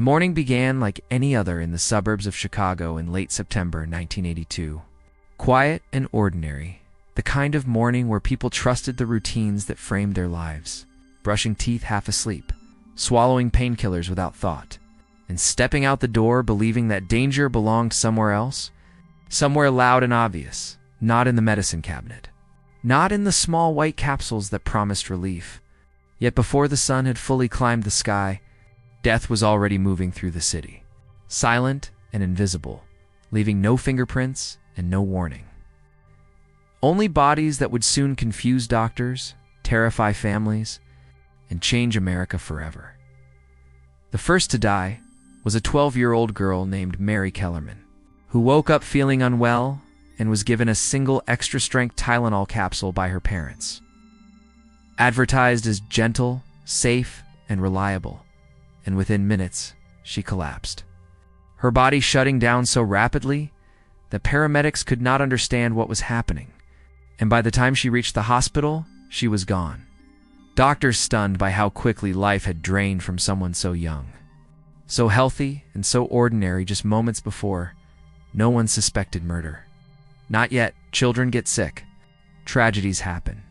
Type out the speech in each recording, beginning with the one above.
The morning began like any other in the suburbs of Chicago in late September 1982. Quiet and ordinary, the kind of morning where people trusted the routines that framed their lives, brushing teeth half asleep, swallowing painkillers without thought, and stepping out the door believing that danger belonged somewhere else, somewhere loud and obvious, not in the medicine cabinet, not in the small white capsules that promised relief. Yet before the sun had fully climbed the sky, death was already moving through the city, silent and invisible, leaving no fingerprints and no warning. Only bodies that would soon confuse doctors, terrify families, and change America forever. The first to die was a 12-year-old girl named Mary Kellerman, who woke up feeling unwell and was given a single extra-strength Tylenol capsule by her parents. Advertised as gentle, safe, and reliable, and within minutes, she collapsed. Her body shutting down so rapidly that paramedics could not understand what was happening, and by the time she reached the hospital, she was gone. Doctors stunned by how quickly life had drained from someone so young. So healthy and so ordinary just moments before, no one suspected murder. Not yet. Children get sick. Tragedies happen.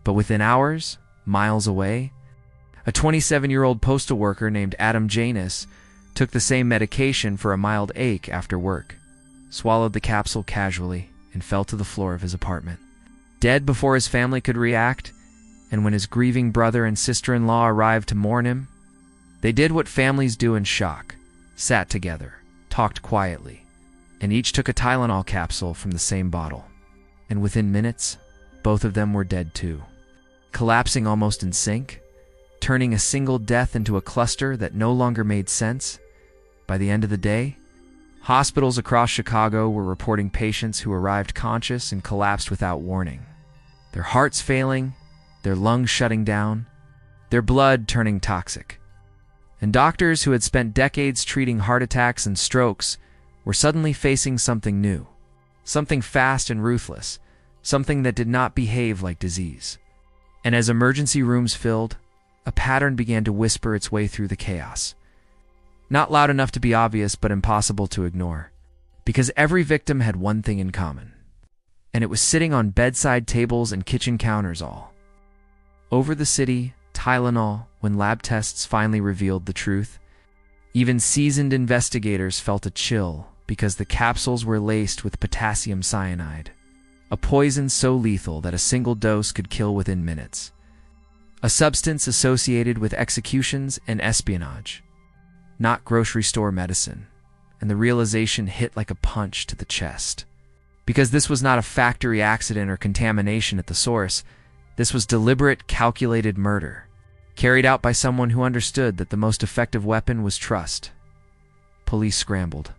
But within hours, miles away, a 27-year-old postal worker named Adam Janus took the same medication for a mild ache after work, swallowed the capsule casually, and fell to the floor of his apartment. Dead before his family could react, and when his grieving brother and sister-in-law arrived to mourn him, they did what families do in shock, sat together, talked quietly, and each took a Tylenol capsule from the same bottle. And within minutes, both of them were dead too, collapsing almost in sync, turning a single death into a cluster that no longer made sense. By the end of the day, hospitals across Chicago were reporting patients who arrived conscious and collapsed without warning, their hearts failing, their lungs shutting down, their blood turning toxic. And doctors who had spent decades treating heart attacks and strokes were suddenly facing something new, something fast and ruthless, something that did not behave like disease. And as emergency rooms filled, a pattern began to whisper its way through the chaos. Not loud enough to be obvious, but impossible to ignore, because every victim had one thing in common, and it was sitting on bedside tables and kitchen counters all over the city. Tylenol, when lab tests finally revealed the truth, even seasoned investigators felt a chill because the capsules were laced with potassium cyanide, a poison so lethal that a single dose could kill within minutes, a substance associated with executions and espionage, not grocery store medicine. And the realization hit like a punch to the chest. Because this was not a factory accident or contamination at the source, this was deliberate, calculated murder, carried out by someone who understood that the most effective weapon was trust. Police scrambled.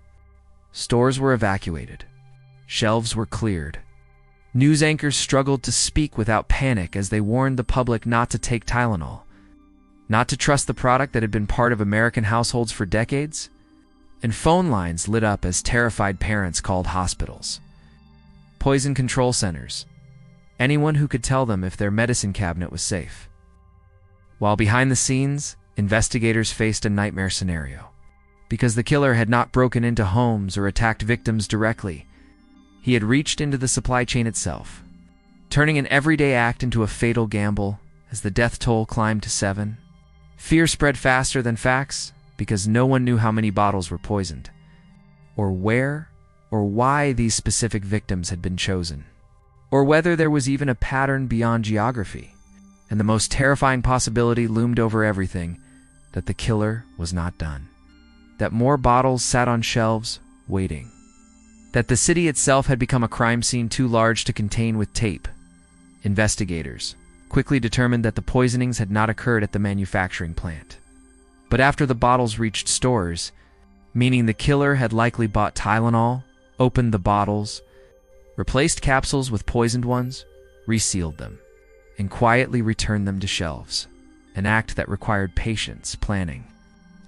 Stores were evacuated. Shelves were cleared. News anchors struggled to speak without panic as they warned the public not to take Tylenol, not to trust the product that had been part of American households for decades. And phone lines lit up as terrified parents called hospitals, poison control centers, anyone who could tell them if their medicine cabinet was safe. While behind the scenes, investigators faced a nightmare scenario. Because the killer had not broken into homes or attacked victims directly, he had reached into the supply chain itself, turning an everyday act into a fatal gamble. As the death toll climbed to 7, fear spread faster than facts because no one knew how many bottles were poisoned, or where or why these specific victims had been chosen, or whether there was even a pattern beyond geography. And the most terrifying possibility loomed over everything, that the killer was not done, that more bottles sat on shelves waiting, that the city itself had become a crime scene too large to contain with tape. Investigators quickly determined that the poisonings had not occurred at the manufacturing plant, but after the bottles reached stores, meaning the killer had likely bought Tylenol, opened the bottles, replaced capsules with poisoned ones, resealed them, and quietly returned them to shelves, an act that required patience, planning,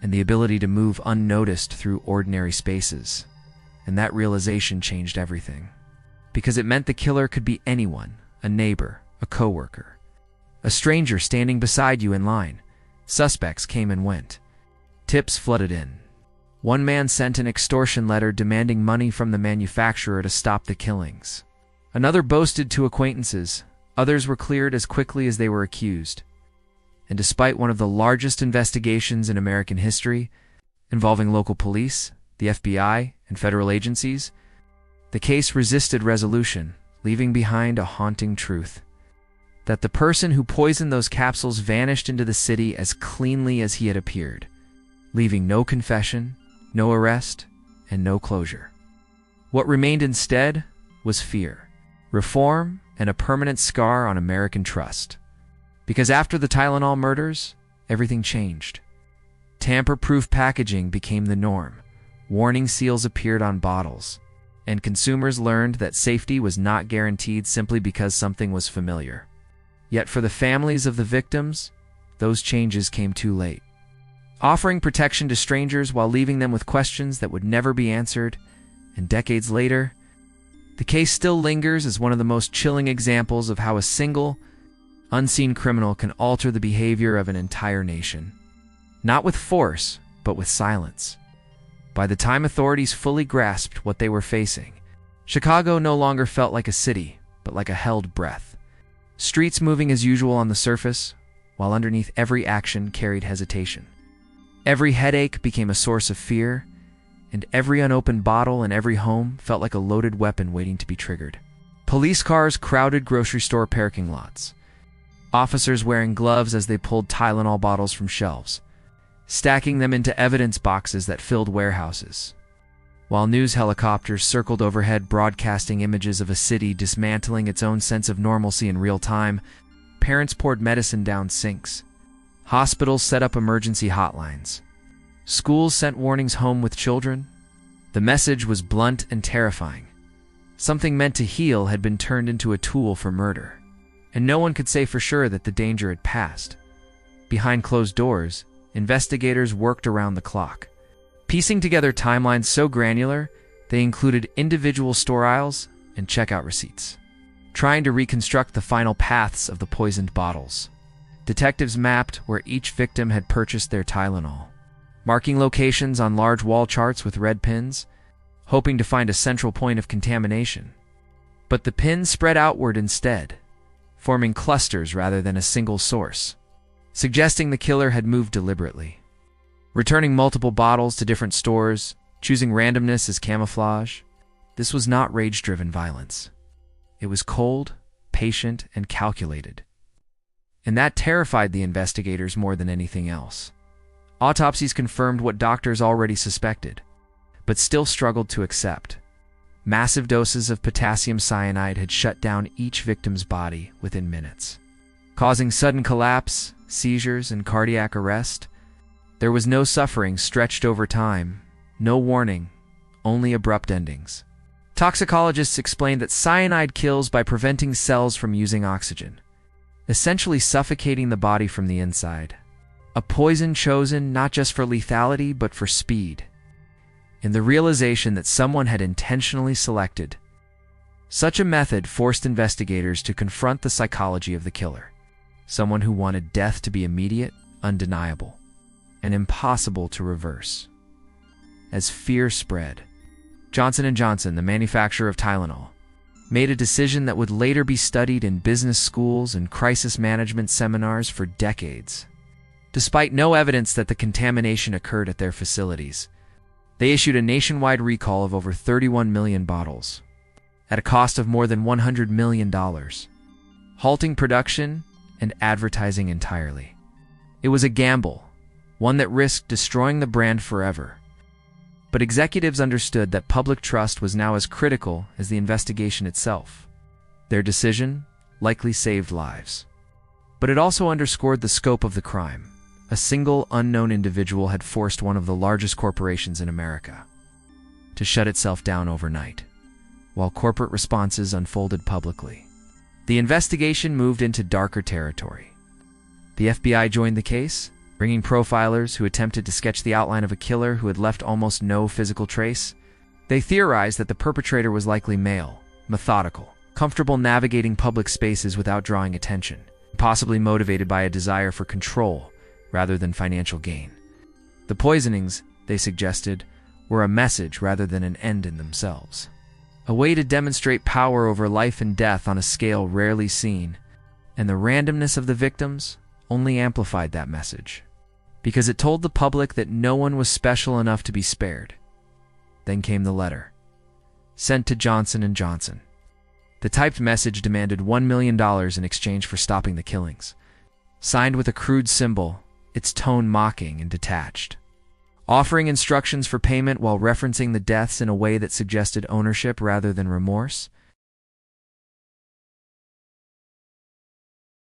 and the ability to move unnoticed through ordinary spaces. And that realization changed everything, because it meant the killer could be anyone, a neighbor, a coworker, a stranger standing beside you in line. Suspects came and went. Tips flooded in, One man sent an extortion letter demanding money from the manufacturer to stop the killings. Another boasted to acquaintances. Others were cleared as quickly as they were accused. And despite one of the largest investigations in American history, involving local police, the FBI, and federal agencies, the case resisted resolution, leaving behind a haunting truth: that the person who poisoned those capsules vanished into the city as cleanly as he had appeared, leaving no confession, no arrest, and no closure. What remained instead was fear, reform, and a permanent scar on American trust. Because after the Tylenol murders, everything changed. Tamper-proof packaging became the norm, warning seals appeared on bottles, and consumers learned that safety was not guaranteed simply because something was familiar. Yet for the families of the victims, those changes came too late. Offering protection to strangers while leaving them with questions that would never be answered, and decades later, the case still lingers as one of the most chilling examples of how a single, unseen criminal can alter the behavior of an entire nation. Not with force, but with silence. By the time authorities fully grasped what they were facing, Chicago no longer felt like a city, but like a held breath. Streets moving as usual on the surface, while underneath every action carried hesitation. Every headache became a source of fear, and every unopened bottle in every home felt like a loaded weapon waiting to be triggered. Police cars crowded grocery store parking lots. Officers wearing gloves as they pulled Tylenol bottles from shelves, stacking them into evidence boxes that filled warehouses. While news helicopters circled overhead broadcasting images of a city dismantling its own sense of normalcy in real time, parents poured medicine down sinks. Hospitals set up emergency hotlines. Schools sent warnings home with children. The message was blunt and terrifying. Something meant to heal had been turned into a tool for murder. And no one could say for sure that the danger had passed. Behind closed doors, investigators worked around the clock, piecing together timelines so granular they included individual store aisles and checkout receipts, trying to reconstruct the final paths of the poisoned bottles. Detectives mapped where each victim had purchased their Tylenol, marking locations on large wall charts with red pins, hoping to find a central point of contamination. But the pins spread outward instead, forming clusters rather than a single source, suggesting the killer had moved deliberately, returning multiple bottles to different stores, choosing randomness as camouflage. This was not rage-driven violence. It was cold, patient, and calculated. And that terrified the investigators more than anything else. Autopsies confirmed what doctors already suspected, but still struggled to accept. Massive doses of potassium cyanide had shut down each victim's body within minutes, causing sudden collapse, seizures, and cardiac arrest. There was no suffering stretched over time, no warning, only abrupt endings. Toxicologists explained that cyanide kills by preventing cells from using oxygen, essentially suffocating the body from the inside. A poison chosen not just for lethality, but for speed. In the realization that someone had intentionally selected such a method forced investigators to confront the psychology of the killer, someone who wanted death to be immediate, undeniable, and impossible to reverse. As fear spread, Johnson & Johnson, the manufacturer of Tylenol, made a decision that would later be studied in business schools and crisis management seminars for decades. Despite no evidence that the contamination occurred at their facilities, they issued a nationwide recall of over 31 million bottles, at a cost of more than $100 million, halting production and advertising entirely. It was a gamble, one that risked destroying the brand forever. But executives understood that public trust was now as critical as the investigation itself. Their decision likely saved lives. But it also underscored the scope of the crime. A single unknown individual had forced one of the largest corporations in America to shut itself down overnight, while corporate responses unfolded publicly. The investigation moved into darker territory. The FBI joined the case, bringing profilers who attempted to sketch the outline of a killer who had left almost no physical trace. They theorized that the perpetrator was likely male, methodical, comfortable navigating public spaces without drawing attention, possibly motivated by a desire for control rather than financial gain. The poisonings, they suggested, were a message rather than an end in themselves. A way to demonstrate power over life and death on a scale rarely seen, and the randomness of the victims only amplified that message, because it told the public that no one was special enough to be spared. Then came the letter, sent to Johnson & Johnson. The typed message demanded $1 million in exchange for stopping the killings, signed with a crude symbol, its tone mocking and detached, offering instructions for payment while referencing the deaths in a way that suggested ownership rather than remorse.